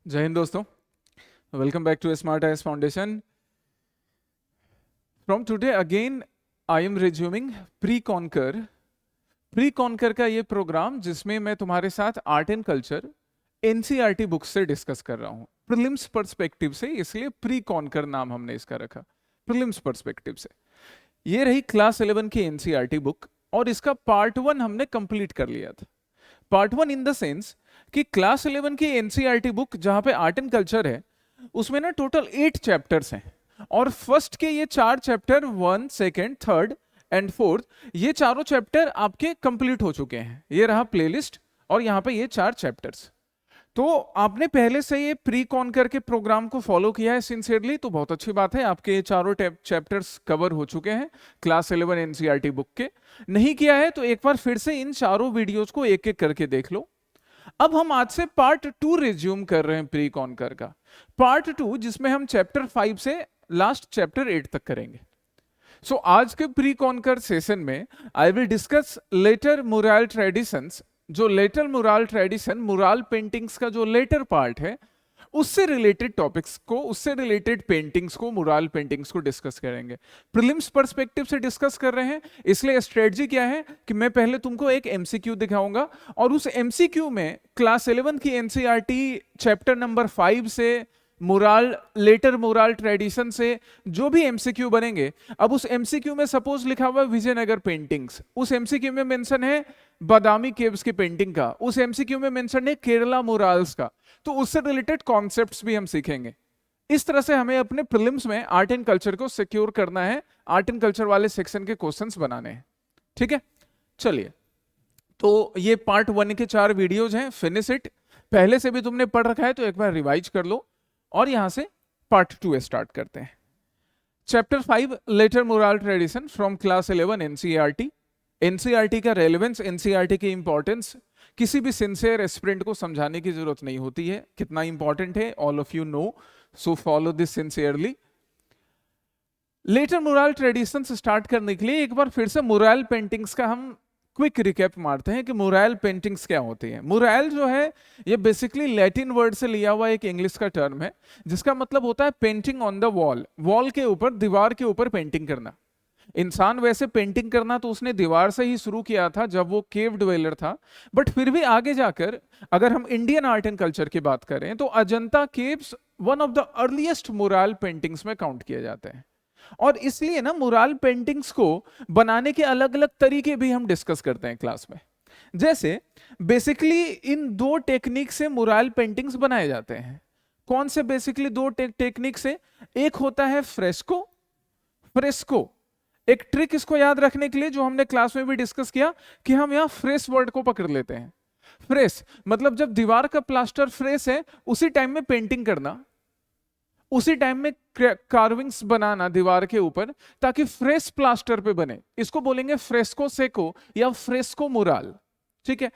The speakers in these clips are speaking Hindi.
जय हिंद दोस्तों, welcome back to Smart IAS Foundation. From today again I am resuming pre conquer का ये प्रोग्राम जिसमें मैं तुम्हारे साथ art and culture NCERT book से डिस्कस कर रहा हूँ प्रीलिम्स पर्सपेक्टिव से, इसलिए प्री कॉन्कर नाम हमने इसका रखा. प्रीलिम्स पर्सपेक्टिव से ये रही क्लास 11 की एनसीईआरटी बुक और इसका पार्ट 1 हमने कंप्लीट कर लिया था. पार्ट 1 इन द सेंस कि क्लास 11 की एनसीईआरटी बुक जहां पे आर्ट एंड कल्चर है उसमें ना टोटल 8 चैप्टर्स हैं और फर्स्ट के ये 4 चैप्टर 1, 2, 3 एंड 4 ये चारों चैप्टर आपके कंप्लीट हो चुके हैं. ये रहा प्लेलिस्ट और यहाँ पे ये 4 चैप्टर्स. तो आपने पहले से ये प्री कॉन्कर के प्रोग्राम को फॉलो किया है सिंसियरली, तो बहुत अच्छी बात है. आपके ये चारों चैप्टर्स कवर हो चुके हैं क्लास 11 एनसीईआरटी बुक के. नहीं किया है तो एक बार फिर से इन चारों वीडियोस को एक एक करके देख लो. अब हम आज से पार्ट 2 रिज्यूम कर रहे हैं प्री कॉन्कर का. पार्ट 2 जिसमें हम चैप्टर 5 से लास्ट चैप्टर 8 तक करेंगे. सो आज के प्री कॉन्कर सेशन में I will discuss later mural traditions. जो later mural tradition, mural paintings का जो लेटर पार्ट है, उससे रिलेटेड टॉपिक्स को, उससे रिलेटेड पेंटिंग्स को, मुराल पेंटिंग्स को डिस्कस करेंगे. प्रीलिम्स पर्सपेक्टिव से डिस्कस कर रहे हैं, इसलिए स्ट्रेटजी क्या है कि मैं पहले तुमको एक एमसीक्यू दिखाऊंगा और उस एमसीक्यू में क्लास 11 की एनसीईआरटी चैप्टर नंबर 5 से मुराल, लेटर मुराल ट्रेडिशन से जो भी एमसीक्यू बनेंगे. अब उस एमसीक्यू में सपोज लिखा हुआ विजयनगर पेंटिंग्स, उस एमसीक्यू में मेंशन है बादामी केव्स की पेंटिंग का, उस एमसीक्यू में मेंशन है केरला मुराल्स का. तो उससे रिलेटेड कॉन्सेप्ट्स भी हम सीखेंगे. इस तरह से हमें अपने प्रीलिम्स में आर्ट एंड कल्चर को सिक्योर करना है, आर्ट एंड कल्चर वाले सेक्शन के क्वेश्चंस बनाने हैं. ठीक है, चलिए. तो ये पार्ट 1 के 4 वीडियोज हैं, फिनिश इट. पहले से भी तुमने पढ़ रखा है तो एक बार रिवाइज कर लो और यहां से पार्ट 2 स्टार्ट करते हैं. Chapter 5 later mural tradition from class 11 NCERT. NCERT का रेलेवेंस, एनसीईआरटी की इंपॉर्टेंस किसी भी सिंसियर एस्पिरेंट को समझाने की जरूरत नहीं होती है. कितना इंपॉर्टेंट है all of you know, so follow this sincerely. Later mural traditions start करने के लिए एक बार फिर से मुराल पेंटिंग्स का हम क्विक रिकैप मारते हैं कि मुराल पेंटिंग्स क्या होती है. मुराल जो है ये बेसिकली लैटिन वर्ड से लिया हुआ एक इंग्लिश का टर्म है जिसका मतलब होता है painting on the wall. Wall के ऊपर, दीवार के ऊपर पेंटिंग करना. इंसान वैसे पेंटिंग करना तो उसने दीवार से ही शुरू किया था जब वो केव ड्वेलर था, बट फिर भी आगे जाकर अगर हम इंडियन आर्ट एंड कल्चर की बात करें तो Ajanta caves one of the earliest mural paintings में काउंट किए जाते हैं. और इसलिए ना मुराल पेंटिंग्स को बनाने के अलग अलग तरीके भी हम डिस्कस करते हैं क्लास में. जैसे बेसिकली इन 2 टेक्निक से मुराल पेंटिंग्स बनाए जाते हैं. कौन से बेसिकली 2 टेक्निक से? एक होता है फ्रेस्को. फ्रेस्को एक ट्रिक इसको याद रखने के लिए जो हमने क्लास में भी डिस्कस किया कि हम यहां फ्रेश वर्ड को पकड़ लेते हैं. फ्रेश मतलब जब दीवार का प्लास्टर फ्रेश है उसी टाइम में पेंटिंग करना, उसी टाइम में कार्विंग्स बनाना दीवार के ऊपर ताकि फ्रेश प्लास्टर पे बने. इसको बोलेंगे फ्रेस्को सेको या फ्रेस्को मुराल. ठीक है.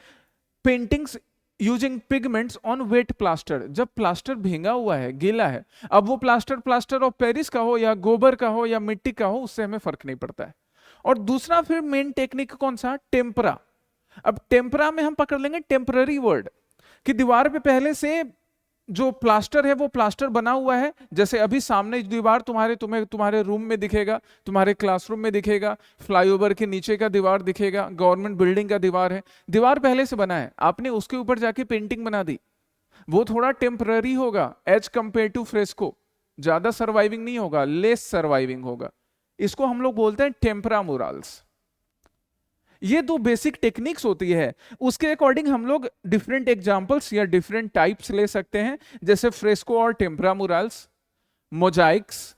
Paintings using pigments on wet plaster. जब प्लास्टर भींगा हुआ है, गीला है, अब वो प्लास्टर ऑफ पेरिस का हो या गोबर का हो या मिट्टी का हो, उससे हमें फर्क नहीं पड़ता है. और दूसरा फिर मेन टेक्निक कौन सा? टेम्परा. अब टेम्परा में हम पकड़ लेंगे टेम्पररी वर्ड कि दीवार पे पहले से जो प्लास्टर है वो प्लास्टर बना हुआ है. जैसे अभी सामने दीवार तुम्हारे रूम में दिखेगा, तुम्हारे क्लासरूम में दिखेगा, फ्लाईओवर के नीचे का दीवार दिखेगा, गवर्नमेंट बिल्डिंग का दीवार है. दीवार पहले से बना है, आपने उसके ऊपर जाके पेंटिंग बना दी. वो थोड़ा टेम्पररी होगा एज कंपेयर टू फ्रेस्को. ज्यादा सर्वाइविंग नहीं होगा, लेस सर्वाइविंग होगा. इसको हम लोग बोलते हैं टेम्परा मुराल्स. ये 2 बेसिक टेक्निक्स होती है. उसके अकॉर्डिंग हम लोग डिफरेंट एग्जांपल्स या डिफरेंट टाइप्स ले सकते हैं, जैसे फ्रेस्को और tempera murals, mosaics,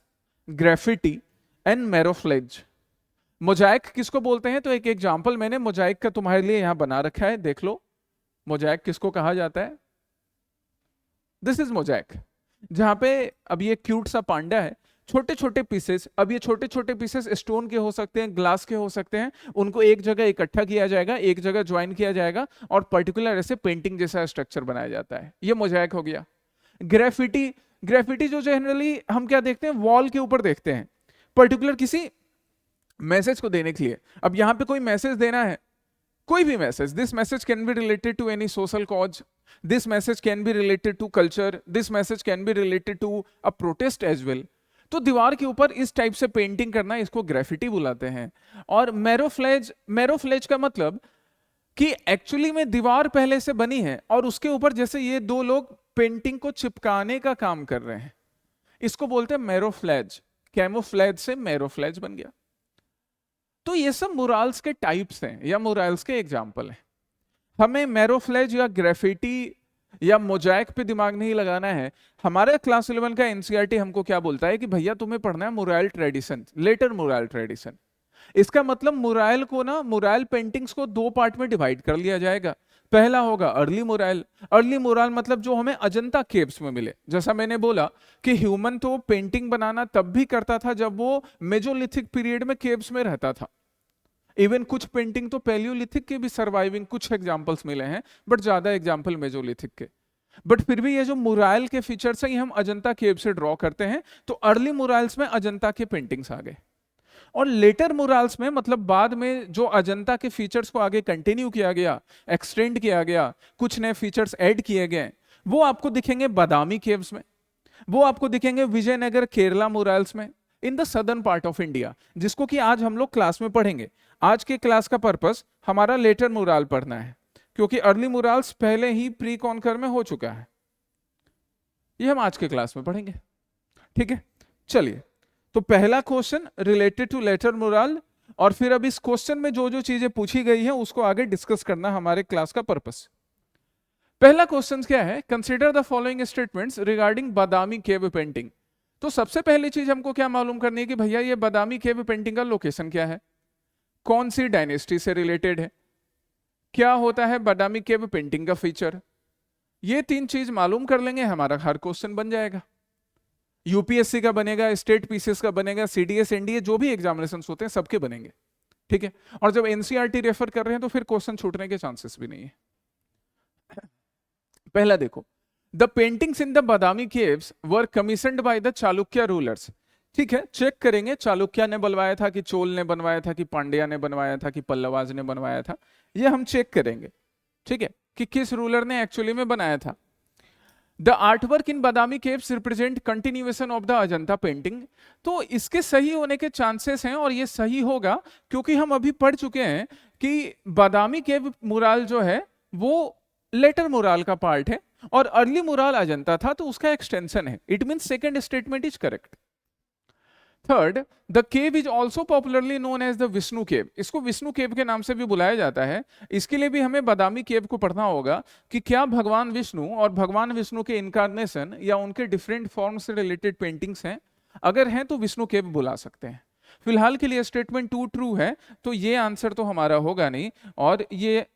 graffiti and marouflage. Mosaic किसको बोलते हैं? तो एक एग्जांपल मैंने मोजाइक का तुम्हारे लिए यहां बना रखा है, देख लो. मोजाइक किसको कहा जाता है? This is Mosaic. जहां पे अब ये क्यूट सा पांडा है, छोटे छोटे पीसेस. अब ये छोटे छोटे पीसेस स्टोन के हो सकते हैं, ग्लास के हो सकते हैं. उनको एक जगह इकट्ठा किया जाएगा, एक जगह ज्वाइन किया जाएगा और पर्टिकुलर ऐसे पेंटिंग जैसा स्ट्रक्चर बनाया जाता है. ये मोजाइक हो गया. ग्राफिटी. ग्राफिटी जो जनरली हम क्या देखते हैं? वॉल के ऊपर देखते हैं पर्टिकुलर किसी मैसेज को देने के लिए. अब यहां पे कोई मैसेज देना है, कोई भी message, this message can be related to any social cause, this message can be related to culture, this message can be related to a protest as well. तो दीवार के ऊपर इस टाइप से पेंटिंग करना, इसको ग्राफिटी बुलाते हैं। और मैरोफ्लेज का मतलब कि एक्चुअली में दीवार पहले से बनी है और उसके ऊपर जैसे ये दो लोग पेंटिंग को चिपकाने का काम कर रहे हैं, इसको बोलते हैं मैरोफ्लेज। कैमोफ्लेज से मैरोफ्लेज बन गया। तो ये सब मुराल्स के टाइप्स हैं या मुराल्स के एग्जाम्पल हैं। हमें मैरोफ्लेज या ग्राफिटी या मोजाइक पे दिमाग नहीं लगाना है। हमारे क्लास 11 का एनसीईआरटी हमको क्या बोलता है कि भैया तुम्हें पढ़ना है mural tradition, later mural tradition. इसका मतलब मुराल को ना, मुराल पेंटिंग्स को दो पार्ट में डिवाइड कर लिया जाएगा। पहला होगा अर्ली मुराल। अर्ली मुराल मतलब जो हमें अजंता केव्स में मिले। जैसा मैंने बोला कि ह्यूमन तो पेंटिंग बनाना तब भी करता था जब वो मेजोलिथिक पीरियड में केव्स में रहता था। इवन कुछ पेंटिंग तो पैलियोलिथिक के भी सर्वाइविंग कुछ एग्जांपल्स मिले हैं, बट ज्यादा एग्जांपल मेजोलिथिक के। बट फिर भी ये जो मुराल के फीचर्स हैं ये हम अजंता केव से ड्रॉ करते हैं। तो अर्ली मुराल्स में अजंता के पेंटिंग्स आ गए। और लेटर मुराल्स में मतलब बाद में जो अजंता के फीचर्स को आगे कंटिन्यू किया गया, एक्सटेंड किया गया, कुछ नए फीचर्स ऐड किए गए, वो आपको दिखेंगे बादामी केव्स में, वो आपको दिखेंगे विजयनगर केरला मुराल्स में, in the southern part of India, जिसको कि आज हम लोग क्लास में पढ़ेंगे। आज के क्लास का पर्पस हमारा लेटर मुराल पढ़ना है, क्योंकि अर्ली मुराल्स पहले ही प्री कॉन्कर में हो चुका है। ये हम आज के क्लास में पढ़ेंगे, ठीक है। चलिए, तो पहला question related to later mural, और फिर अब इस क्वेश्चन में जो जो चीजें पूछी गई हैं उसको आगे डिस्कस करना हमारे क्लास का पर्पस। पहला क्वेश्चन क्या है, consider the following statements regarding Badami cave painting. तो सबसे पहली चीज हमको क्या मालूम करनी है कि भैया ये बादामी केव पेंटिंग का लोकेशन क्या है, कौन सी डायनेस्टी से रिलेटेड है, क्या होता है बादामी केव पेंटिंग का फीचर। ये तीन चीज मालूम कर लेंगे, हमारा हर क्वेश्चन बन जाएगा। यूपीएससी का बनेगा, स्टेट पीसीएस का बनेगा, सीडीएस एनडीए जो भी एग्जामिनेशंस होते हैं सबके बनेंगे, ठीक है। और जब एनसीईआरटी रेफर कर रहे हैं तो फिर क्वेश्चन छूटने के चांसेस भी नहीं है। पहला देखो, the paintings in the Badami caves were commissioned by the Chalukya rulers. ठीक है, चेक करेंगे चालुक्य ने बनवाया था कि चोल ने बनवाया था कि पांड्या ने बनवाया था कि पल्लवाज ने बनवाया था, ये हम चेक करेंगे, ठीक है, कि किस रूलर ने एक्चुअली में बनाया था। The artwork in Badami caves represent continuation of the Ajanta painting. तो इसके सही होने के चांसेस हैं, और ये सही होगा क्योंकि हम अभी पढ़ चुके हैं कि बादामी केव मुराल जो है वो लेटर मुराल का पार्ट है और अर्ली मुराल अजंता था, तो उसका एक्सटेंशन है। It means second statement is correct. Third, the cave is also popularly known as the Vishnu cave. इसको विष्णु केव के नाम से भी बुलाया जाता है। इसके लिए भी हमें बादामी केव को पढ़ना होगा कि क्या भगवान विष्णु और भगवान विष्णु के इनकारनेशन या उनके डिफरेंट फॉर्म से रिलेटेड पेंटिंग्स हैं। अगर हैं तो विष्णु केव बुला सकते हैं। फिलहाल के लिए स्टेटमेंट 2 ट्रू है, तो ये आंसर तो हमारा होगा नहीं, और ये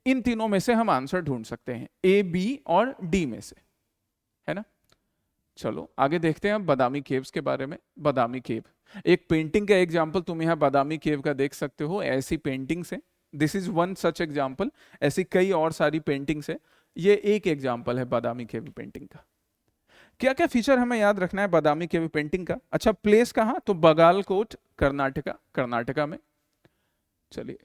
इन तीनों में से हम आंसर ढूंढ सकते हैं, ए, बी और डी में से, है ना। चलो आगे देखते हैं बादामी केव्स के बारे में। बादामी केव एक पेंटिंग का एग्जांपल तुम यहाँ बादामी केव का देख सकते हो। ऐसी पेंटिंग्स है, this is one such example. ऐसी कई और सारी पेंटिंग्स है, ये एक एग्जांपल है बादामी केव पेंटिंग का। क्या क्या फीचर हमें याद रखना है बादामी केव पेंटिंग का। अच्छा, प्लेस कहाँ, तो बगालकोट कर्नाटका, कर्नाटका में। चलिए,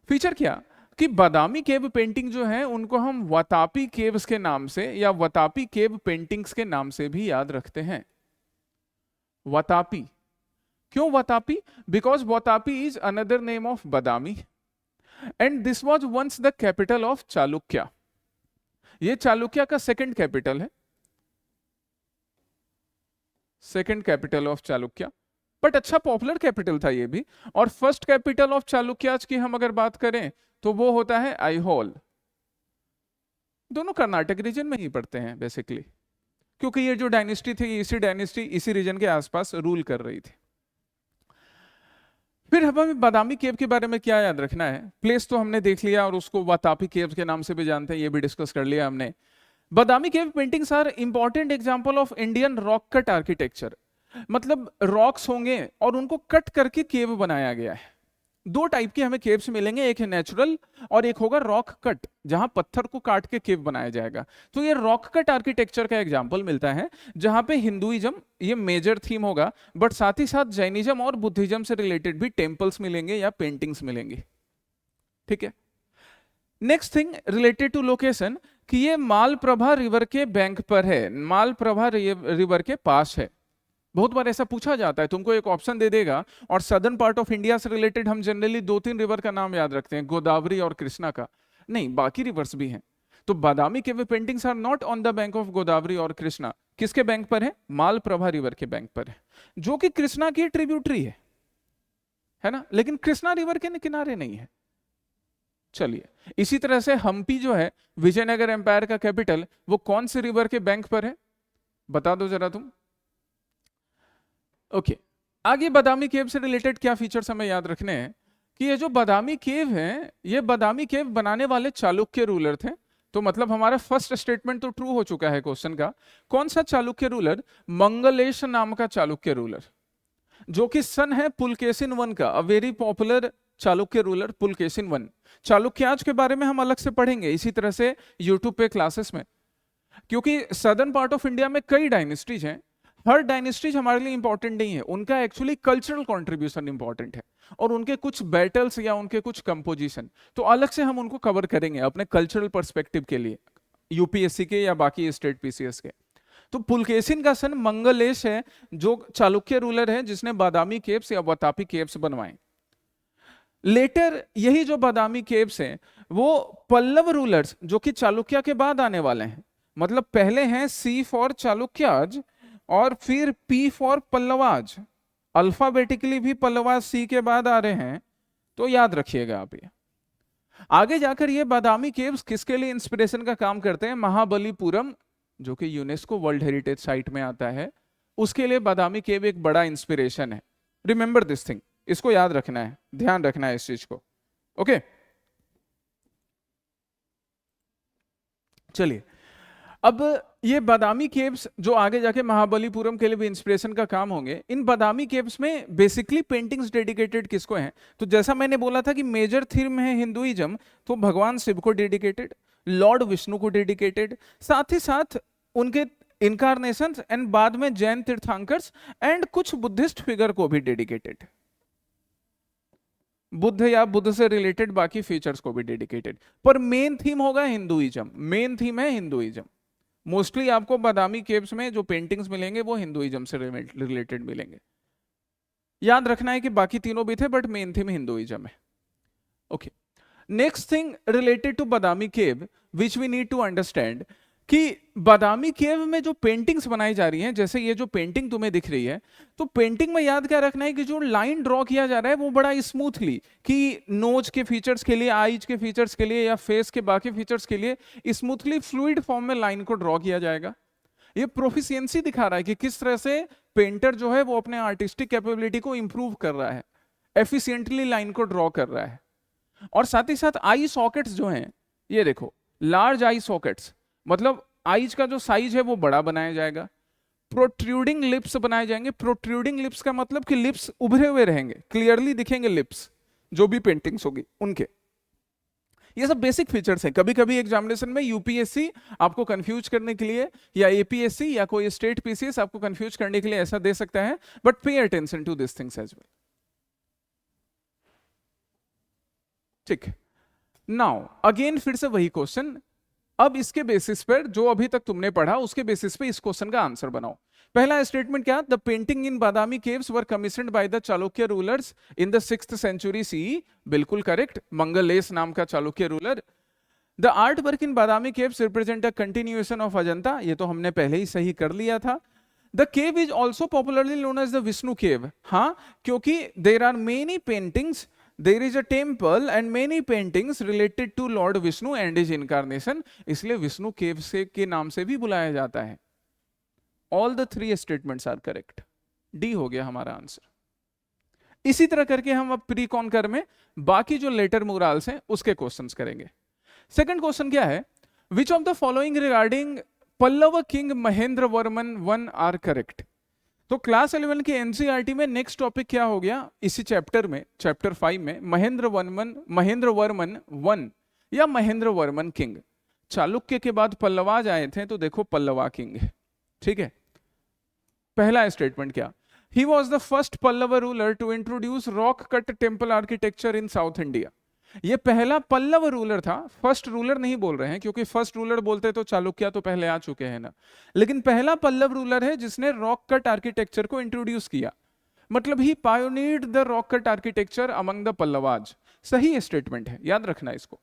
फीचर क्या कि बादामी केव पेंटिंग जो है उनको हम वतापी केव्स के नाम से या वतापी केव पेंटिंग्स के नाम से भी याद रखते हैं। वतापी, क्यों Vatapi? Because Vatapi is another name of Badami and this was once the capital of Chalukya. ये चालुक्य का सेकंड कैपिटल है, second capital of Chalukya, but अच्छा पॉपुलर कैपिटल था ये भी। और फर्स्ट कैपिटल ऑफ चालुक्याज की हम अगर बात करें तो वो होता है आईहोल। दोनों कर्नाटक रीजन में ही पड़ते हैं बेसिकली, क्योंकि ये जो डायनेस्टी थी इसी डायनेस्टी इसी रीजन के आसपास रूल कर रही थी। फिर हमें बादामी केव के बारे में क्या याद रखना है। प्लेस तो हमने देख लिया और उसको वातापी केव के नाम से भी जानते हैं, ये भी डिस्कस कर लिया हमने। Badami cave paintings are important example of Indian rock cut architecture. मतलब रॉक्स होंगे और उनको कट करके केव बनाया गया है। दो टाइप के हमें केव्स मिलेंगे, एक है नेचुरल और एक होगा रॉक कट, जहां पत्थर को काट के केव बनाया जाएगा। तो ये रॉक कट आर्किटेक्चर का एग्जांपल मिलता है, जहां पे हिंदुइज्म ये मेजर थीम होगा, बट साथ ही साथ जैनिज्म और बुद्धिज्म से रिलेटेड भी टेम्पल्स मिलेंगे या पेंटिंग्स मिलेंगे, ठीक है। Next thing related to location, कि ये मालप्रभा रिवर के बैंक पर है, मालप्रभा रिवर के पास है। बहुत बार ऐसा पूछा जाता है, तुमको एक ऑप्शन दे देगा और सदर्न पार्ट ऑफ इंडिया से रिलेटेड हम जनरली 2-3 रिवर का नाम याद रखते हैं, गोदावरी और कृष्णा का, नहीं बाकी रिवर्स भी हैं। तो Badami cave paintings are not on the bank of Godavari और कृष्णा। किसके बैंक पर है? मालप्रभा रिवर के बैंक पर है, जो कि कृष्णा की ट्रिब्यूटरी है ना, लेकिन कृष्णा रिवर के किनारे नहीं है। चलिए, इसी तरह से हम्पी जो है विजयनगर एम्पायर का कैपिटल, वो कौन से रिवर के बैंक पर है? बता दो जरा तुम। ओके, आगे बादामी केव से रिलेटेड क्या फीचर्स हमें याद रखने हैं कि ये जो बादामी केव है, ये बादामी केव बनाने वाले चालुक्य रूलर थे। तो मतलब हमारा फर्स्ट स्टेटमेंट तो ट्रू हो चुका है क्वेश्चन का। कौन सा चालुक्य रूलर? मंगलेश नाम का चालुक्य रूलर, जो कि सन है पुलकेशिन वन का, a very popular Chalukya ruler Pulakeshin one. Chalukyas के बारे में हम अलग से पढ़ेंगे इसी तरह से यूट्यूब पे क्लासेस में, क्योंकि सदर्न पार्ट ऑफ इंडिया में कई डायनेस्टीज हैं। हर डायनेस्टीज हमारे लिए इंपॉर्टेंट नहीं है, उनका एक्चुअली कल्चरल कंट्रीब्यूशन इंपॉर्टेंट है, और उनके कुछ बैटल्स या उनके कुछ कंपोजिशन तो अलग से हम उनको कवर करेंगे अपने कल्चरल पर्सपेक्टिव के लिए, यूपीएससी के या बाकी स्टेट पीसीएस के। तो पुलकेशिन का सन मंगलेश है, जो चालुक्य रूलर है जिसने बादामी केव्स या वतापी केव्स बनवाए। लेटर यही जो बादामी केव्स हैं वो पल्लव रूलर्स, जो कि चालुक्य के बाद आने वाले हैं, मतलब पहले हैं सी फॉर चालुक्याज और फिर पी फॉर पल्लवाज, अल्फाबेटिकली भी पल्लवाज सी के बाद आ रहे हैं, तो याद रखिएगा आप ये। आगे जाकर ये बादामी केव्स किसके लिए इंस्पिरेशन का काम करते हैं? महाबलीपुरम, जो कि यूनेस्को वर्ल्ड हेरिटेज साइट में आता है, उसके लिए बादामी केव एक बड़ा इंस्पिरेशन है। रिमेंबर दिस थिंग, इसको याद रखना है, ध्यान रखना है इस चीज को। ओके, चलिए, अब ये बादामी केव्स जो आगे जाके महाबलीपुरम के लिए भी इंस्पिरेशन का काम होंगे, इन बादामी केव्स में बेसिकली पेंटिंग्स डेडिकेटेड किसको हैं? तो जैसा मैंने बोला था कि मेजर थीम है हिंदुइज्म, तो भगवान शिव को डेडिकेटेड, लॉर्ड विष्णु को डेडिकेटेड, साथ ही साथ उनके इनकारनेशंस एंड बाद में जैन तीर्थंकर्स एंड कुछ बुद्धिस्ट फिगर को भी डेडिकेटेड, बुद्ध या बुद्ध से रिलेटेड बाकी फीचर्स को भी डेडिकेटेड। पर मेन थीम होगा हिंदुइज्म, मेन थीम है हिंदुइज्म। मोस्टली आपको बादामी केव्स में जो पेंटिंग्स मिलेंगे वो हिंदुइज्म से रिलेटेड मिलेंगे। याद रखना है कि बाकी तीनों भी थे बट मेन थीम हिंदुइज्म है। Okay, next thing related to Badami cave which we need to understand कि बादामी केव में जो पेंटिंग्स बनाई जा रही हैं, जैसे ये जो पेंटिंग तुम्हें दिख रही है, तो पेंटिंग में याद क्या रखना है कि जो लाइन ड्रॉ किया जा रहा है वो बड़ा स्मूथली, कि नोज के फीचर्स के लिए, आईज के फीचर्स के लिए या फेस के बाकी फीचर्स के लिए स्मूथली फ्लूइड फॉर्म में लाइन को ड्रॉ किया जाएगा। ये प्रोफिशिएंसी दिखा रहा है कि किस तरह से पेंटर जो है वो अपने आर्टिस्टिक कैपेबिलिटी को इंप्रूव कर रहा है, एफिशिएंटली लाइन को ड्रॉ कर रहा है। और साथ ही साथ आई सॉकेट्स जो हैं, ये देखो लार्ज आई सॉकेट्स, मतलब आईज का जो साइज है वो बड़ा बनाया जाएगा। प्रोट्रूडिंग लिप्स बनाए जाएंगे। प्रोट्रूडिंग लिप्स का मतलब कि लिप्स उभरे हुए रहेंगे, क्लियरली दिखेंगे लिप्स, जो भी पेंटिंग्स होगी उनके। ये सब बेसिक फीचर्स हैं। कभी कभी एग्जामिनेशन में यूपीएससी आपको कंफ्यूज करने के लिए या एपीएससी या कोई स्टेट पीसीएस आपको कंफ्यूज करने के लिए ऐसा दे सकता है, but pay attention to this things as well. ठीक, नाउ अगेन फिर से वही क्वेश्चन, अब इसके बेसिस पर जो अभी तक तुमने पढ़ा उसके बेसिस पे इस क्वेश्चन का आंसर बनाओ। पहला स्टेटमेंट क्या? The painting in Badami caves were commissioned by the Chalukya rulers in the 6th century CE, बिल्कुल करेक्ट, मंगलेश नाम का Chalukya ruler. The art work in Badami caves represent a continuation of Ajanta, ये तो हमने पहले ही सही कर लिया था। The cave is also popularly known as the Vishnu cave, हाँ, क्योंकि there are many paintings, there is a temple and many paintings related to Lord Vishnu and his incarnation, इसलिए विष्णु केव से के नाम से भी बुलाया जाता है। All the 3 statements are correct, D हो गया हमारा आंसर। इसी तरह करके हम अब प्री कॉन्कर में बाकी जो लेटर मोरल्स हैं उसके क्वेश्चंस करेंगे। सेकंड क्वेश्चन क्या है? Which of the following regarding Pallava king Mahendra Varman 1 are correct? तो क्लास 11 के एनसीईआरटी में नेक्स्ट टॉपिक क्या हो गया इसी चैप्टर में, चैप्टर 5 में महेंद्र वर्मन 1 या महेंद्र वर्मन किंग। चालुक्य के बाद पल्लवाज आए थे, तो देखो पल्लवा किंग है, ठीक है। पहला स्टेटमेंट क्या? He was the first Pallava ruler to introduce rock cut temple architecture in South India. ये पहला पल्लव रूलर था, फर्स्ट रूलर नहीं बोल रहे हैं क्योंकि फर्स्ट रूलर बोलते तो चालुक्य तो पहले आ चुके हैं ना, लेकिन पहला पल्लव रूलर है जिसने रॉक कट आर्किटेक्चर को इंट्रोड्यूस किया, मतलब ही pioneered the rock cut architecture among the Pallavas. सही स्टेटमेंट है, याद रखना इसको।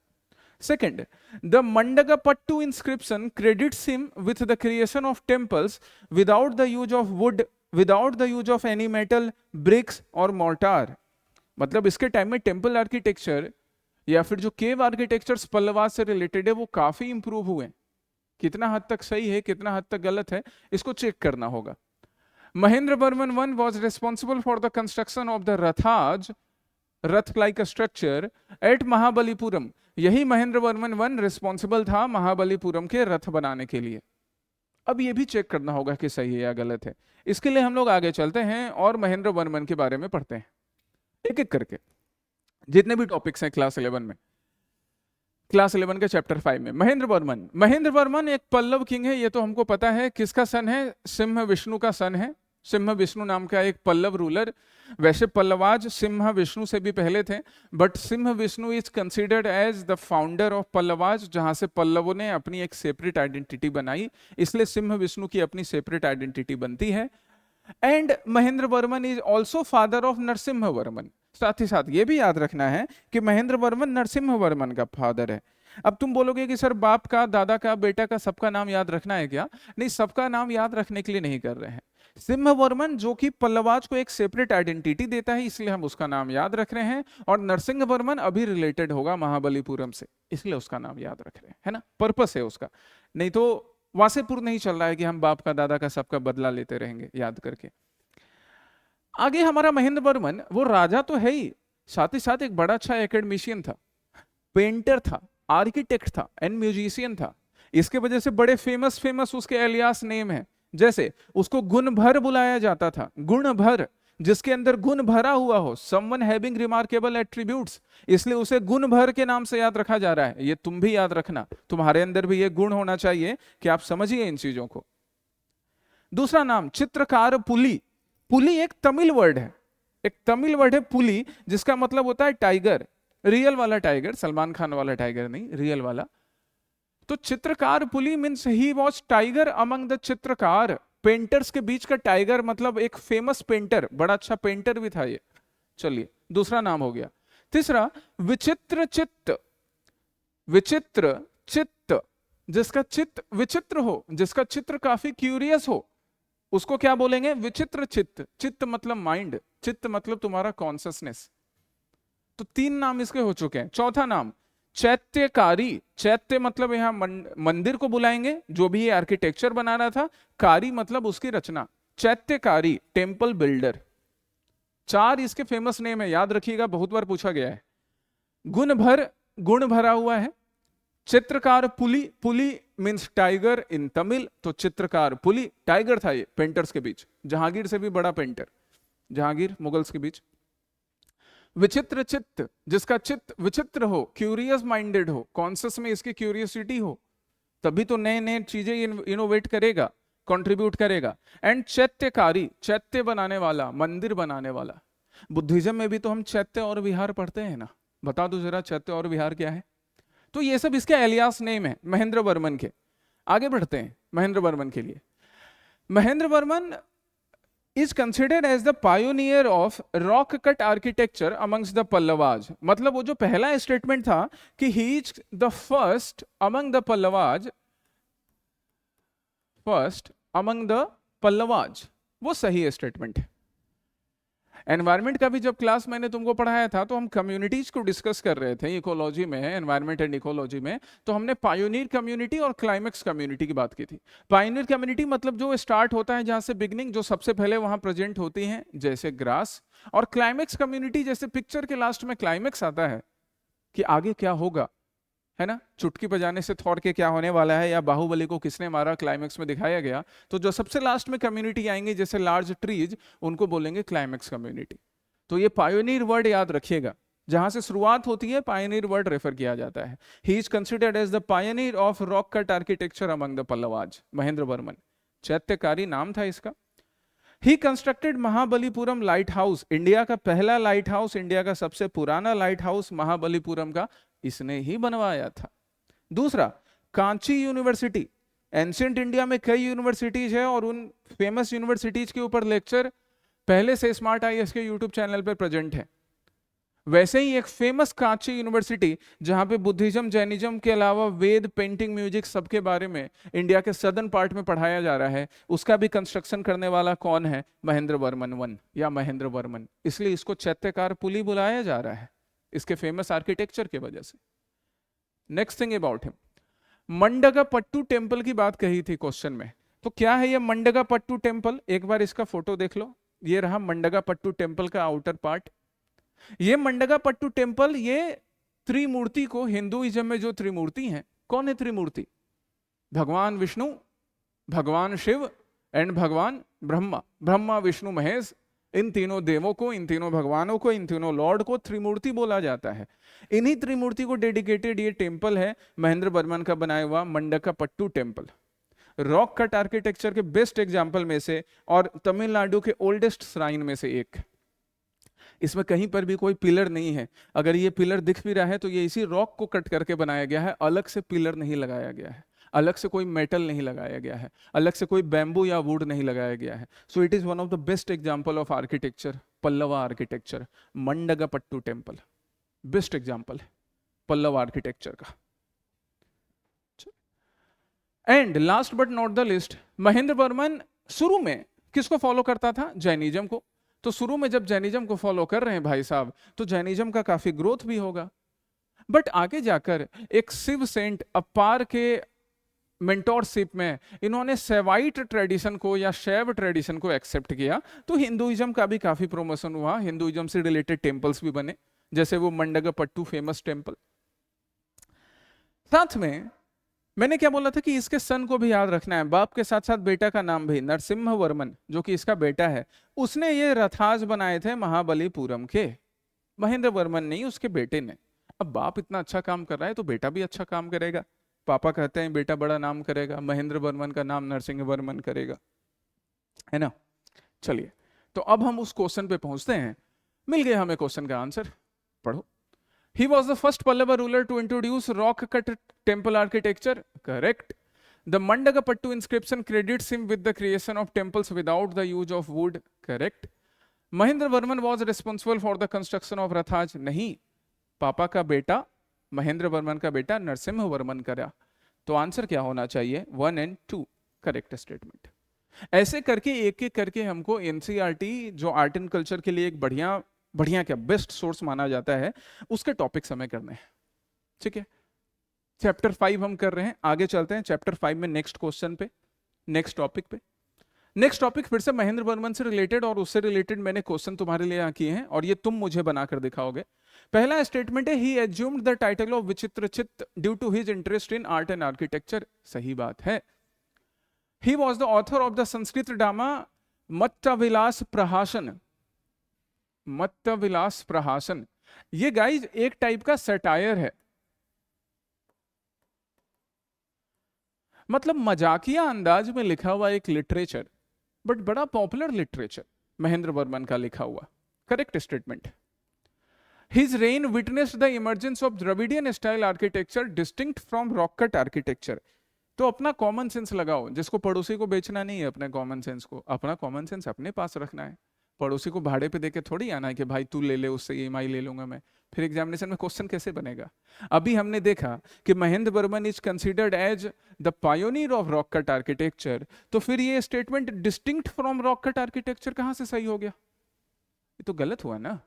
Second, the Mandagapattu inscription credits him with the creation of temples without the use of wood, without the use of any metal, bricks और mortar। मतलब इसके टाइम में टेम्पल आर्किटेक्चर या फिर जो केव आर्किटेक्चर्स पल्लवास से रिलेटेड है वो काफी इंप्रूव हुए। कितना हद तक सही है, कितना हद तक गलत है, इसको चेक करना होगा। Mahendra Varman one was responsible for the construction of the rathas, ratha like structure eight Mahabalipuram. यही महेंद्र वर्मन वन रिस्पॉन्सिबल था महाबलीपुरम के रथ बनाने के लिए। अब ये भी चेक करना होगा कि सही है या गलत है। इसके लिए हम लोग आगे चलते हैं और महेंद्र वर्मन के बारे में पढ़ते हैं एक एक करके, जितने भी टॉपिक्स हैं क्लास 11 में। क्लास 11 के चैप्टर 5 में महेंद्र वर्मन। महेंद्र वर्मन एक पल्लव किंग है, ये तो हमको पता है। किसका सन है? सिंह विष्णु का सन है। सिंह विष्णु नाम का एक पल्लव रूलर। वैसे पल्लवाज सिंह विष्णु से भी पहले थे, but Simha Vishnu is considered as the founder of Pallavas, जहां से पल्लवों ने अपनी एक सेपरेट आइडेंटिटी बनाई, इसलिए सिंह विष्णु की अपनी सेपरेट आइडेंटिटी बनती है। And Mahendra Varman is also father of Narasimha Varman. साथ ही साथ ये भी याद रखना है कि महेंद्र वर्मन नरसिम्हा वर्मन का फादर है। अब तुम बोलोगे कि सर बाप का, दादा का, बेटा का सबका नाम याद रखना है क्या? नहीं, सबका नाम याद रखने के लिए नहीं कर रहे हैं। सिंह वर्मन जो कि पल्लवाज को एक सेपरेट आइडेंटिटी देता है, इसलिए हम उसका नाम याद रख रहे हैं। और नरसिंह वर्मन अभी रिलेटेड होगा महाबलीपुरम से, इसलिए उसका नाम याद रख रहे हैं, है ना, पर्पस है उसका। नहीं तो वासेपुर नहीं चल रहा है कि हम बाप का, दादा का, सबका बदला लेते रहेंगे याद करके। आगे हमारा महेंद्र वर्मन, वो राजा तो है ही, साथ ही साथ एक बड़ा अच्छा एकेडमिशियन था, पेंटर था, आर्किटेक्ट था एंड म्यूजिशियन था। इसके वजह से बड़े फेमस उसके एलियास नेम है। जैसे उसको गुण भर बुलाया जाता था, गुण भर, जिसके अंदर गुण भरा हुआ हो, समवन हैविंग रिमार्केबल एट्रीब्यूट्स, इसलिए उसे गुण भर के नाम से याद रखा जा रहा है। ये तुम भी याद रखना, तुम्हारे अंदर भी ये गुण होना चाहिए कि आप समझिए इन चीजों को। दूसरा नाम चित्रकार पुली। पुली एक तमिल वर्ड है, एक तमिल वर्ड है पुली, जिसका मतलब होता है टाइगर, रियल वाला टाइगर, सलमान खान वाला टाइगर नहीं, रियल वाला। तो Chitrakar Puli means he was tiger among the chitrakar, painters के बीच का टाइगर, मतलब एक फेमस पेंटर, बड़ा अच्छा पेंटर भी था ये। चलिए दूसरा नाम हो गया। तीसरा विचित्र चित्त। विचित्र चित्त, जिसका चित्त विचित्र हो, जिसका चित्र काफी क्यूरियस हो, उसको क्या बोलेंगे? विचित्र चित्त। चित्त मतलब माइंड, चित्त मतलब तुम्हारा कॉन्शियसनेस। तो 3 नाम इसके हो चुके हैं। चौथा नाम चैत्यकारी। चैत्य मतलब यहां मंदिर को बुलाएंगे, जो भी ये आर्किटेक्चर बना रहा था, कारी मतलब उसकी रचना, चैत्यकारी टेम्पल बिल्डर। 4 इसके फेमस नेम है, याद रखिएगा, बहुत बार पूछा गया है। गुण भर, गुण भरा हुआ है। चित्रकार पुली, पुली मीन्स टाइगर इन तमिल, तो चित्रकार पुली टाइगर था ये पेंटर्स के बीच, जहांगीर से भी बड़ा पेंटर, जहांगीर मुगल्स के बीच। विचित्र चित्त, जिसका चित्त विचित्र हो, क्यूरियस माइंडेड हो, कॉन्शियस में इसकी क्यूरियोसिटी हो, तभी तो नए नए चीजें इनोवेट करेगा, कंट्रीब्यूट करेगा। एंड चैत्यकारी, चैत्य बनाने वाला, मंदिर बनाने वाला। बुद्धिज्म में भी तो हम चैत्य और विहार पढ़ते हैं ना, बता दो जरा चैत्य और विहार क्या है? तो ये सब इसके एलियास नेम है महेंद्र वर्मन के। आगे बढ़ते हैं महेंद्र वर्मन के लिए। Mahendra Varman is considered as the pioneer of rock cut architecture amongst the Pallavas। मतलब वो जो पहला स्टेटमेंट था कि he is the first among the Pallavas, first among the Pallavas, वो सही स्टेटमेंट है। एनवायरमेंट का भी जब क्लास मैंने तुमको पढ़ाया था तो हम कम्युनिटीज को डिस्कस कर रहे थे इकोलॉजी में, एनवायरमेंट एंड इकोलॉजी में, तो हमने पायोनियर कम्युनिटी और क्लाइमेक्स कम्युनिटी की बात की थी। पायोनियर कम्युनिटी मतलब जो स्टार्ट होता है जहां से बिगनिंग, जो सबसे पहले वहां प्रेजेंट होती हैं, जैसे ग्रास। और क्लाइमेक्स कम्युनिटी, जैसे पिक्चर के लास्ट में क्लाइमेक्स आता है कि आगे क्या होगा, है ना, चुटकी बजाने से थॉर के क्या होने वाला है, या बाहुबली को किसने मारा, क्लाइमेक्स में दिखाया गया। तो जो सबसे लास्ट में कम्युनिटी आएंगे, जैसे लार्ज ट्रीज, उनको बोलेंगे क्लाइमेक्स कम्युनिटी। तो ये पायोनियर वर्ड याद रखिएगा, जहां से शुरुआत होती है पायोनियर वर्ड रेफर किया जाता है। He is considered as the pioneer of rock cut architecture among the Pallavas, Mahendra Varman. Chaityakari नाम था इसका। He constructed Mahabalipuram lighthouse, India का पहला लाइट हाउस, इंडिया का सबसे पुराना लाइट हाउस महाबलीपुरम का इसने ही बनवाया था। दूसरा, कांची यूनिवर्सिटी, एंशियंट इंडिया में कई यूनिवर्सिटीज है और उन फेमस यूनिवर्सिटीज के ऊपर लेक्चर पहले से स्मार्ट आईएएस के यूट्यूब चैनल पर प्रेजेंट है। वैसे ही एक फेमस कांची यूनिवर्सिटी जहां पे बुद्धिज्म जैनिज्म के अलावा वेद, पेंटिंग, म्यूजिक सबके बारे में इंडिया के सदर्न पार्ट में पढ़ाया जा रहा है, उसका भी कंस्ट्रक्शन करने वाला कौन है? महेंद्र वर्मन वन या महेंद्र वर्मन। इसलिए इसको चैत्यकार पुली बुलाया जा रहा है, इसके फेमस आर्किटेक्चर की वजह से। Next thing about him, Mandagapattu temple की बात कही थी क्वेश्चन में, तो क्या है ये मंडगापट्टू टेम्पल? एक बार इसका फोटो देख लो, ये रहा मंडगापट्टू टेम्पल का आउटर पार्ट। ये मंडगापट्टू टेम्पल, ये त्रिमूर्ति को, हिंदुइज्म में जो त्रिमूर्ति हैं, कौन है त्रिमूर्ति? भगवान विष्णु, भगवान शिव एंड भगवान ब्रह्मा। ब्रह्मा विष्णु महेश, इन तीनों देवों को, इन तीनों भगवानों को, इन तीनों लॉर्ड को त्रिमूर्ति बोला जाता है। इन्हीं त्रिमूर्ति को डेडिकेटेड ये टेम्पल है, महेंद्र वर्मन का बनाया हुआ मंडगापट्टू टेम्पल। रॉक कट आर्किटेक्चर के बेस्ट एग्जाम्पल में से और तमिलनाडु के ओल्डेस्ट श्राइन में से एक। इसमें कहीं पर भी कोई पिलर नहीं है, अगर ये पिलर दिख भी रहा है तो ये इसी रॉक को कट करके बनाया गया है, अलग से पिलर नहीं लगाया गया है, अलग से कोई मेटल नहीं लगाया गया है, अलग से कोई बैम्बू या वुड नहीं लगाया गया है। So it is one of the best example of architecture, Pallava architecture. Mandagapattu temple best example है पल्लव आर्किटेक्चर का। And last but not the least, Mahendra Varman शुरू में किसको फॉलो करता था? जैनिज्म को। तो शुरू में जब जैनिज्म को फॉलो कर रहे हैं भाई साहब, तो जैनिज्म का काफी ग्रोथ भी होगा। बट आगे जाकर एक शिव सेंट अपार के मेंटोरशिप में इन्होंने सेवाइट ट्रेडिशन को या शैव ट्रेडिशन को एक्सेप्ट किया, तो हिंदुइज्म का भी काफी प्रमोशन हुआ, हिंदुइज्म से रिलेटेड टेम्पल्स भी बने, जैसे वो मंडगापट्टू फेमस टेम्पल। साथ में मैंने क्या बोला था कि इसके सन को भी याद रखना है, बाप के साथ साथ बेटा का नाम भी, नरसिम्हा वर्मन जो कि इसका बेटा है, उसने ये रथाज बनाए थे महाबलीपुरम के। महेंद्र वर्मन नहीं, उसके बेटे ने। अब बाप इतना अच्छा काम कर रहा है तो बेटा भी अच्छा काम करेगा। पापा कहते हैं बेटा बड़ा नाम करेगा, महेंद्र वर्मन का नाम नरसिंह वर्मन करेगा, है ना। चलिए, तो अब हम उस क्वेश्चन पे पहुंचते हैं। मिल गया हमें क्वेश्चन का आंसर, पढ़ो। He was the first Pallava ruler to introduce rock-cut temple architecture. Correct. The Mandagapattu inscription credits him with the creation of temples without the use of wood. Correct. Mahendra Varman was responsible for the construction of Rathaj. नहीं, पापा का बेटा महेंद्र वर्मन का बेटा नरसिम्हा वर्मन करा। तो आंसर क्या होना चाहिए? 1 और 2 करेक्ट स्टेटमेंट। ऐसे करके एक एक करके हमको एनसीईआरटी जो आर्ट एंड कल्चर के लिए एक बढ़िया क्या बेस्ट सोर्स माना जाता है, उसके टॉपिक्स हमें करने हैं। ठीक है, चैप्टर 5 हम कर रहे हैं, आगे चलते हैं चैप्टर 5 में नेक्स्ट क्वेश्चन पे, नेक्स्ट टॉपिक पे। नेक्स्ट टॉपिक फिर से महेंद्र वर्मन से रिलेटेड, और उससे रिलेटेड मैंने क्वेश्चन तुम्हारे लिए यहाँ किए हैं और ये तुम मुझे बनाकर दिखाओगे। पहला स्टेटमेंट है, he assumed the title of Vichitrachitta due to his interest in art and architecture. सही बात है। He was the author of the Sanskrit drama Mattavilasa Prahasana. Mattavilasa Prahasana, ये गाइज एक टाइप का सटायर है, मतलब मजाकिया अंदाज में लिखा हुआ एक लिटरेचर, बट बड़ा पॉपुलर लिटरेचर महेंद्र वर्मन का लिखा हुआ। Correct statement. His rain witnessed the emergence of Dravidian style architecture distinct from rock cut architecture. तो अपना कॉमन सेंस लगाओ, जिसको पड़ोसी को बेचना नहीं है, अपने कॉमन सेंस को, अपना कॉमन सेंस अपने पास रखना है। पड़ोसी को भाड़े पे देके थोड़ी आना है कि भाई तू ले ले, उससे ईएमआई ले लूंगा मैं। फिर एग्जामिनेशन में क्वेश्चन कैसे बनेगा? अभी हमने देखा कि Mahendra Varman is considered as the pioneer of rock cut architecture, तो फिर ये statement distinct from rock cut architecture कहां से सही हो गया? ये तो गलत हुआ ना।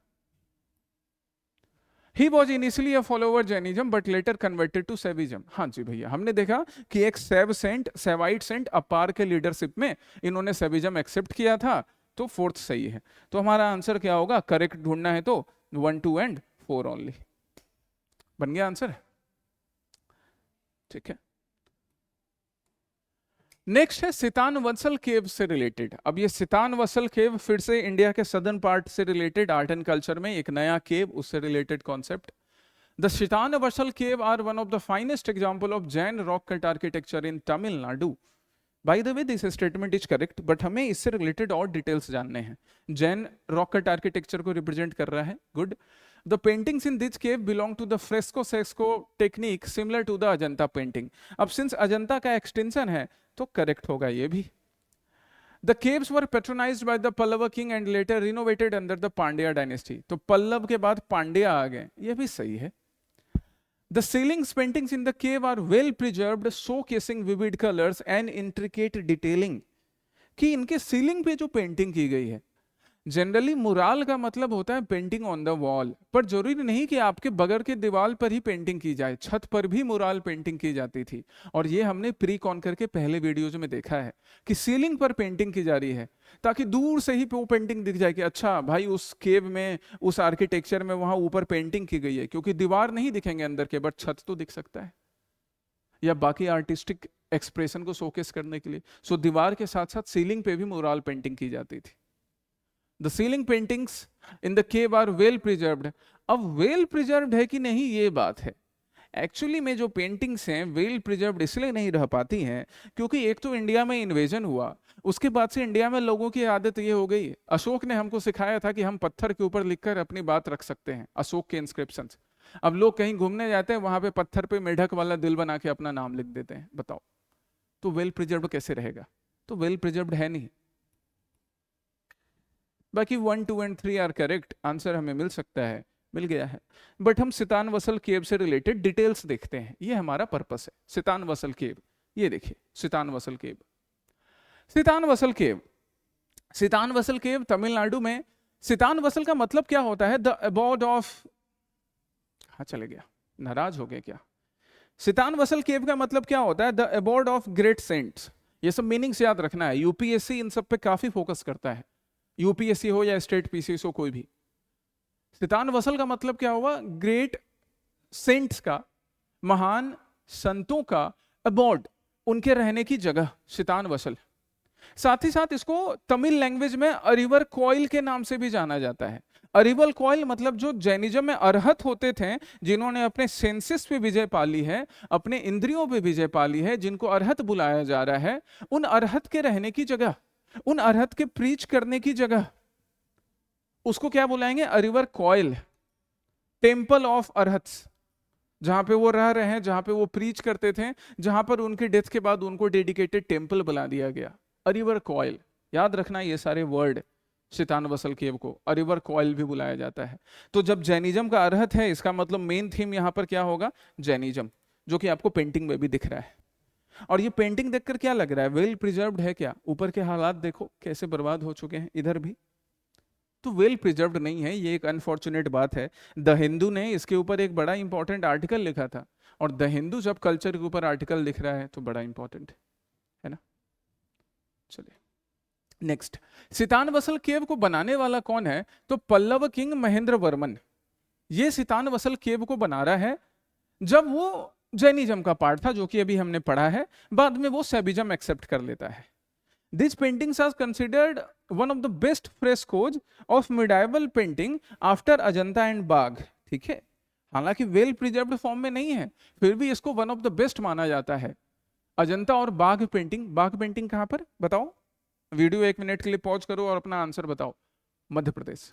He was initially a follower Jainism but later converted to Saivism। हाँ जी भैया, हमने देखा कि एक सेवाइट सेंट अपार के लीडरशिप में इन्होंने सैविज्म एक्सेप्ट किया था, तो 4th सही है। तो हमारा आंसर क्या होगा? करेक्ट ढूंढना है तो 1, 2 और 4 ओनली। बन गया आंसर? ठीक है। नेक्स्ट है सितान वसल केव से रिलेटेड। अब ये सितान वसल केव फिर से इंडिया के सदर्न पार्ट से रिलेटेड आर्ट एंड कल्चर में एक नया केव, उससे related concept. The Sittanavasal cave are one of the finest example of Jain rock cut architecture in Tamil Nadu. By the way this statement is correct, but हमें इससे रिलेटेड और डिटेल्स जानने हैं। जैन रॉक कट आर्किटेक्चर को रिप्रेजेंट कर रहा है, good. The paintings in this cave belong to the fresco Sesko technique similar to the Ajanta painting. अब सिंस अजंता का एक्सटेंशन है तो करेक्ट होगा ये भी। The caves were patronized by the Pallava king and later renovated under the Pandya dynasty. तो पल्लव के बाद पांड्या आ गए, ये भी सही है। The ceilings paintings in the cave are well preserved, showcasing vivid colors and intricate detailing. कि इनके सीलिंग पे जो पेंटिंग की गई है, जनरली मुराल का मतलब होता है पेंटिंग ऑन द वॉल, पर जरूरी नहीं कि आपके बगल के दीवार पर ही पेंटिंग की जाए, छत पर भी मुराल पेंटिंग की जाती थी। और ये हमने प्री कॉन्कर के पहले वीडियोज में देखा है कि सीलिंग पर पेंटिंग की जा रही है, ताकि दूर से ही वो पेंटिंग दिख जाए कि अच्छा भाई उस केव में, उस आर्किटेक्चर में वहां ऊपर पेंटिंग की गई है, क्योंकि दीवार नहीं दिखेंगे अंदर के, बट छत तो दिख सकता है, या बाकी आर्टिस्टिक एक्सप्रेशन को शोकेस करने के लिए। सो दीवार के साथ साथ सीलिंग पे भी मुराल पेंटिंग की जाती थी। The ceiling paintings in the cave are well preserved. अब well preserved है कि नहीं ये बात है। एक्चुअली में जो पेंटिंग्स हैं वेल प्रिजर्व्ड इसलिए नहीं रह पाती हैं क्योंकि एक तो इंडिया में इन्वेजन हुआ, उसके बाद से इंडिया में लोगों की आदत ये हो गई। अशोक ने हमको सिखाया था कि हम पत्थर के ऊपर लिखकर अपनी बात रख सकते हैं, अशोक के इंस्क्रिप्शंस। अब लोग कहीं घूमने जाते हैं, वहां पे पत्थर पे मेढक वाला दिल बना के अपना नाम लिख देते हैं। बताओ तो वेल प्रिजर्व्ड कैसे रहेगा? तो वेल प्रिजर्व्ड है नहीं। बाकी 1, 2 एंड 3 आर करेक्ट, आंसर हमें मिल सकता है, मिल गया है। बट हम सितान वसल केव से रिलेटेड डिटेल्स देखते हैं, ये हमारा पर्पस है। सितान वसल केव, ये देखिए सितान वसल केव। सितान वसल केव, सितान वसल केव तमिलनाडु में। सितान वसल का मतलब क्या होता है? द अबोर्ड ऑफ, हाँ चले गया, नाराज हो गए क्या? सितान वसल केव का मतलब क्या होता है? The abode of great saints. ये सब मीनिंग्स याद रखना है, यूपीएससी इन सब पे काफी फोकस करता है, यूपीएससी हो या स्टेट पीसीएस हो कोई भी। सितान वसल का मतलब क्या हुआ? ग्रेट सेंट्स का, महान संतों का अबोर्ड, उनके रहने की जगह सितान वसल। साथ ही साथ इसको तमिल लैंग्वेज में अरिवर कोयल के नाम से भी जाना जाता है। अरिवल कोयल मतलब जो जैनिज्म में अरहत होते थे, जिन्होंने अपने सेंसेस पे विजय पाली है, अपने इंद्रियों पे विजय पाली है, जिनको अरहत बुलाया जा रहा है, उन अरहत के रहने की जगह, उन अरहत के प्रीच करने की जगह, उसको क्या बुलाएंगे? अरिवर कोयल, टेम्पल ऑफ अरहत्स, जहां पे वो रह रहे हैं, जहां पे वो प्रीच करते थे, जहां पर उनकी डेथ के बाद उनको डेडिकेटेड टेम्पल बना दिया गया, अरिवर कोयल। याद रखना ये सारे वर्ड। सितान वसल केव को अरिवर कोयल भी बुलाया जाता है। तो जब जैनिज्म का अरहत है, इसका मतलब मेन थीम यहां पर क्या होगा? जैनिज्म, जो कि आपको पेंटिंग में भी दिख रहा है। और ये पेंटिंग देखकर क्या लग रहा है? वेल प्रिजर्व्ड है क्या? ऊपर के हालात देखो कैसे बर्बाद हो चुके हैं, इधर भी तो वेल प्रिजर्व्ड नहीं है, ये एक अनफॉर्चुनेट बात है। द हिंदू ने इसके ऊपर एक बड़ा इंपॉर्टेंट आर्टिकल लिखा था, और द हिंदू जब कल्चर के ऊपर आर्टिकल लिख रहा है तो बड़ा इंपॉर्टेंट है ना। चलिए नेक्स्ट, सितान वसल केव को बनाने वाला कौन है? तो पल्लव किंग महेंद्र वर्मन। ये सितान वसल केव को बना रहा है जब वो जैनिज्म का पार्ट था, जो कि अभी हमने पढ़ा है, बाद में वो सैबिज्म एक्सेप्ट कर लेता है। These paintings are considered one of the best frescoes of medieval painting after Ajanta and बाघ। ठीक है, हालांकि वेल प्रिजर्व्ड फॉर्म में नहीं है, फिर भी इसको वन ऑफ द बेस्ट माना जाता है। अजंता और बाघ पेंटिंग, बाघ पेंटिंग कहां पर बताओ? वीडियो 1 मिनट के लिए पॉज करो और अपना आंसर बताओ। मध्य प्रदेश।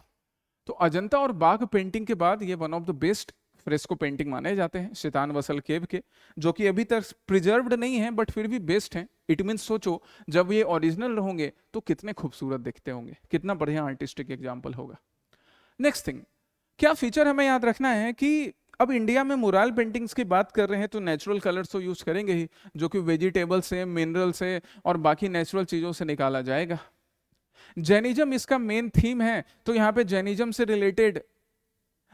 तो अजंता और बाघ पेंटिंग के बाद ये one of the best fresco painting माने जाते हैं सितान वसल केव के, जो कि अभी तक प्रिजर्व्ड नहीं है बट फिर भी बेस्ट हैं। इट मीन सोचो जब ये ओरिजिनल होंगे तो कितने खूबसूरत दिखते होंगे, कितना बढ़िया आर्टिस्टिक एग्जाम्पल होगा। नेक्स्ट थिंग, क्या फीचर हमें याद रखना है कि अब इंडिया में मुराल पेंटिंग्स की बात कर रहे हैं तो नेचुरल कलर्स तो यूज करेंगे ही, जो कि वेजिटेबल से, मिनरल से और बाकी नेचुरल चीजों से निकाला जाएगा। जैनिज्म इसका मेन थीम है, तो यहाँ पे जैनिज्म से रिलेटेड,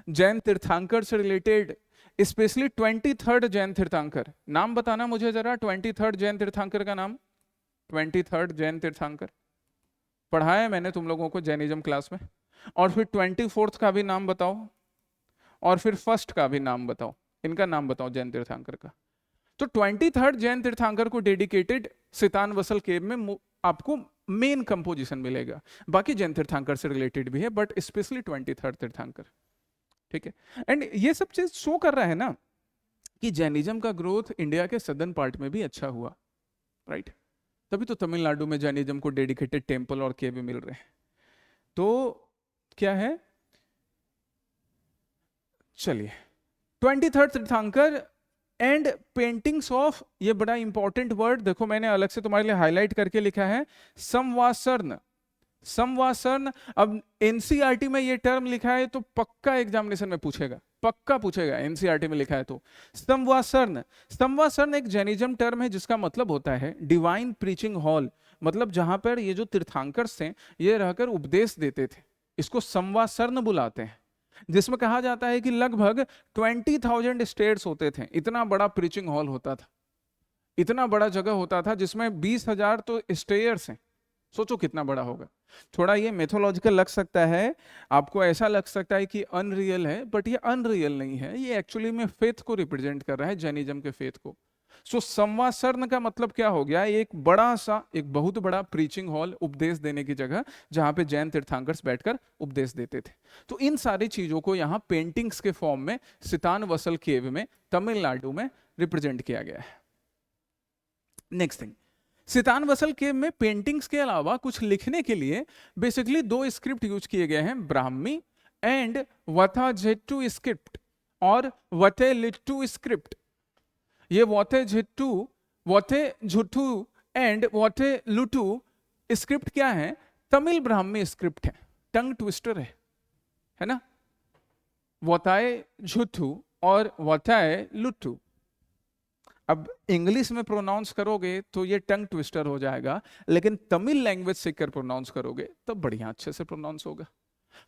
जैन तीर्थंकर से रिलेटेड, स्पेशली 23rd जैन तीर्थंकर, नाम बताना मुझे जरा, 23rd जैन तीर्थंकर का नाम। 23rd जैन तीर्थंकर पढ़ाया मैंने तुम लोगों को जैनिज्म क्लास में। और फिर 24th का भी नाम बताओ, और फिर 1st का भी नाम बताओ, इनका नाम बताओ जैन तीर्थंकर का। तो 23rd जैन तीर्थंकर को डेडिकेटेड सितान वसल केव में आपको मेन कंपोजिशन मिलेगा। बाकी जैन तीर्थंकर से रिलेटेड भी है बट स्पेशली 23rd तीर्थंकर। ठीक है, एंड ये सब चीज शो कर रहा है ना कि जैनिज्म का ग्रोथ इंडिया के सदर्न पार्ट में भी अच्छा हुआ, राइट? तभी तो तमिलनाडु में जैनिज्म को डेडिकेटेड टेम्पल और केव मिल रहे हैं। तो क्या है, चलिए 23rd तीर्थंकर एंड पेंटिंग्स ऑफ, ये बड़ा इंपॉर्टेंट वर्ड देखो मैंने अलग से तुम्हारे लिए हाईलाइट करके लिखा है, संवासर्न। संवासर्न, अब एनसीईआरटी में ये टर्म लिखा है तो पक्का एग्जामिनेशन में पूछेगा, पक्का पूछेगा, एनसीईआरटी में लिखा है तो। संवासर्न, संवासर्न एक जैनिज्म टर्म है जिसका मतलब होता है डिवाइन प्रीचिंग हॉल, मतलब जहां पर ये जो तीर्थंकर थे ये रहकर उपदेश देते थे, इसको संवासर्न बुलाते हैं, जिसमें कहा जाता है कि लगभग 20,000 स्टेयर्स होते थे, इतना बड़ा प्रीचिंग हॉल होता था, इतना बड़ा जगह होता था जिसमें 20,000 तो स्टेयर्स हैं, सोचो कितना बड़ा होगा। थोड़ा ये मेथोलॉजिकल लग सकता है, आपको ऐसा लग सकता है कि अनरियल है, बट ये अनरियल नहीं है, ये एक्चुअली में फेथ को रिप्रेजेंट कर रहा है, जैनिज्म के फेथ को। सो संवासर्न का मतलब क्या हो गया, एक बड़ा सा, एक बहुत बड़ा प्रीचिंग हॉल, उपदेश देने की जगह जहां पे जैन तीर्थंकर्स बैठकर उपदेश देते थे। तो इन सारी चीजों को यहाँ पेंटिंग्स के फॉर्म में सितानवसल केव में तमिलनाडु में रिप्रेजेंट किया गया है। नेक्स्ट थिंग, सितानवसल केव में पेंटिंग्स के अलावा कुछ लिखने के लिए बेसिकली दो स्क्रिप्ट यूज किए गए हैं, ब्राह्मी एंड वथाजेट्टू स्क्रिप्ट और वथेलिट्टू स्क्रिप्ट। ये वथेझुट्टू एंड वथेलुट्टू स्क्रिप्ट क्या है, तमिल ब्राह्मी स्क्रिप्ट है, टंग ट्विस्टर है ना, वथाए झुट्टू और वथाए लुट्टू। अब इंग्लिश में प्रोनाउंस करोगे तो ये टंग ट्विस्टर हो जाएगा, लेकिन तमिल लैंग्वेज सीखकर प्रोनाउंस करोगे तो बढ़िया अच्छे से प्रोनाउंस होगा।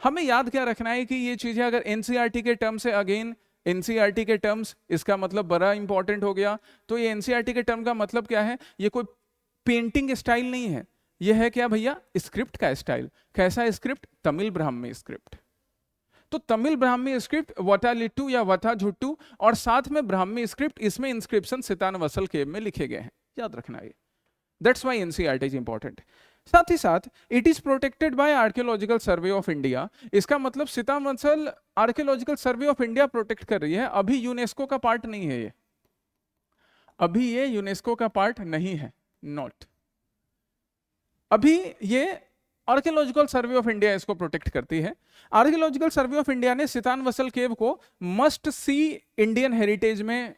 हमें याद क्या रखना है कि ये चीजें अगर एनसीईआरटी के टर्म से, अगेन एनसीईआरटी के टर्म्स, इसका मतलब बड़ा इंपॉर्टेंट हो गया। तो ये एनसीईआरटी के टर्म का मतलब क्या है, ये कोई पेंटिंग स्टाइल नहीं है, ये है क्या भैया, स्क्रिप्ट का स्टाइल। कैसा स्क्रिप्ट, तमिल ब्राह्मी स्क्रिप्ट। तो तमिल ब्राह्मी स्क्रिप्ट वथालिट्टू या वथाझुट्टू और साथ में ब्राह्मी स्क्रिप्ट, इसमें इंस्क्रिप्शन सितानवसल केव में लिखे गए हैं, याद रखना ये, that's why NCERT is important. साथ ही साथ it is protected by archaeological survey of India, इसका मतलब Sittanavasal archaeological survey of India protect कर रही है, अभी यूनेस्को का पार्ट नहीं है ये, अभी ये यूनेस्को का पार्ट नहीं है, नॉट, अभी ये आर्कियोलॉजिकल सर्वे ऑफ इंडिया इसको प्रोटेक्ट करती है। आर्कियोलॉजिकल सर्वे ऑफ इंडिया ने सितानवसल केव को मस्ट सी इंडियन हेरिटेज में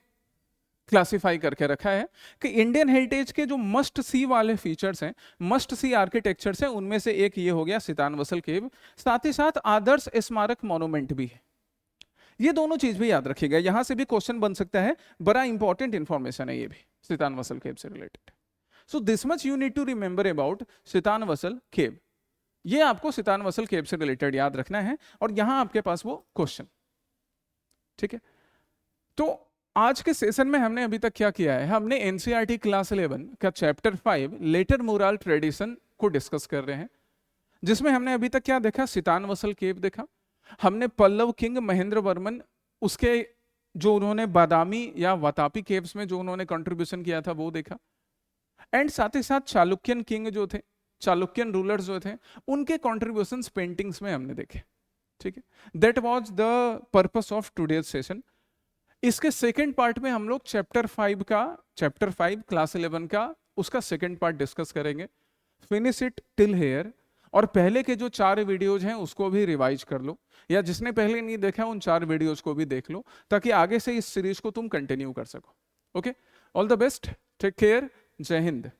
क्लासिफाई करके रखा है कि इंडियन हेरिटेज के जो मस्ट सी वाले फीचर्स हैं, मस्ट सी आर्किटेक्चर्स हैं, उनमें से एक ये हो गया सितानवसल केव। साथ ही साथ आदर्श स्मारक मॉन्यूमेंट भी है, ये दोनों चीज भी याद रखिएगा, यहां से भी क्वेश्चन बन सकता है, बड़ा इंपॉर्टेंट इंफॉर्मेशन है ये भी सितानवसल केव से related. So this much you need to remember about Sittanavasal cave, ये आपको सितानवसल केव से रिलेटेड याद रखना है, और यहां आपके पास वो क्वेश्चन, ठीक है। तो आज के सेशन में हमने अभी तक क्या किया है, हमने एनसीईआरटी क्लास 11 का चैप्टर 5 लेटर मोरल ट्रेडिशन को डिस्कस कर रहे हैं, जिसमें हमने अभी तक क्या देखा, सितानवसल केव देखा, हमने पल्लव किंग महेंद्र वर्मन, उसके जो उन्होंने बादामी या वातापी केव्स में जो उन्होंने कंट्रीब्यूशन किया था वो देखा, एंड साथ ही साथ चालुक्यन किंग जो थे, चालुक्यन रूलर्स जो थे, उनके कॉन्ट्रीब्यूशंस पेंटिंग्स में हमने देखे, ठीक है। That was the purpose of today's session. इसके सेकेंड पार्ट में हम लोग चैप्टर 5 क्लास 11 का उसका सेकेंड पार्ट डिस्कस करेंगे, फिनिश इट टिल हेयर, और पहले के जो 4 वीडियोज हैं उसको भी रिवाइज कर लो, या जिसने पहले नहीं देखा उन 4 वीडियोज को भी देख लो, ताकि आगे से इस सीरीज को तुम कंटिन्यू कर सको। Okay, all the best, take care, जय हिंद।